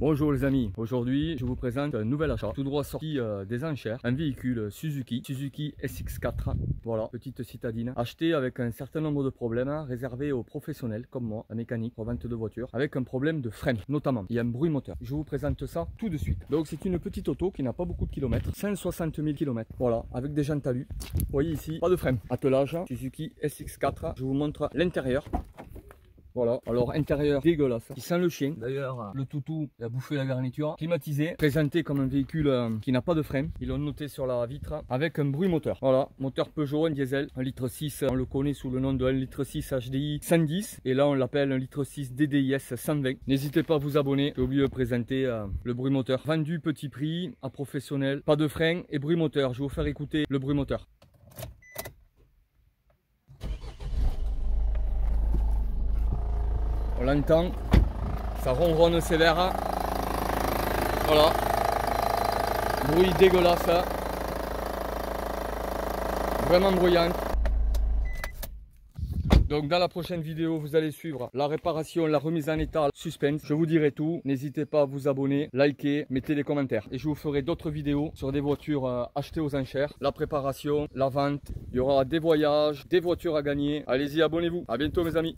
Bonjour les amis, aujourd'hui je vous présente un nouvel achat, tout droit sorti des enchères, un véhicule Suzuki SX4, voilà, petite citadine, acheté avec un certain nombre de problèmes, réservé aux professionnels comme moi, la mécanique pour vente de voitures, avec un problème de frein notamment, il y a un bruit moteur. Je vous présente ça tout de suite. Donc c'est une petite auto qui n'a pas beaucoup de kilomètres, 160 000 km, voilà, avec des jantes talus, vous voyez ici, pas de frein, attelage, Suzuki SX4, je vous montre l'intérieur. Voilà, alors intérieur dégueulasse, qui sent le chien. D'ailleurs, le toutou il a bouffé la garniture. Climatisé, présenté comme un véhicule qui n'a pas de frein. Ils l'ont noté sur la vitre, avec un bruit moteur. Voilà, moteur Peugeot, un diesel, 1,6 litre, on le connaît sous le nom de 1,6 litre HDI 110. Et là, on l'appelle 1,6 litre DDIS 120. N'hésitez pas à vous abonner, j'ai oublié de présenter le bruit moteur. Vendu petit prix, à professionnel, pas de frein et bruit moteur. Je vais vous faire écouter le bruit moteur. On l'entend, ça ronronne sévère. Voilà. Bruit dégueulasse. Vraiment bruyante. Donc dans la prochaine vidéo, vous allez suivre la réparation, la remise en état, suspense. Je vous dirai tout. N'hésitez pas à vous abonner, liker, mettez les commentaires. Et je vous ferai d'autres vidéos sur des voitures achetées aux enchères. La préparation, la vente. Il y aura des voyages, des voitures à gagner. Allez-y, abonnez-vous. À bientôt mes amis.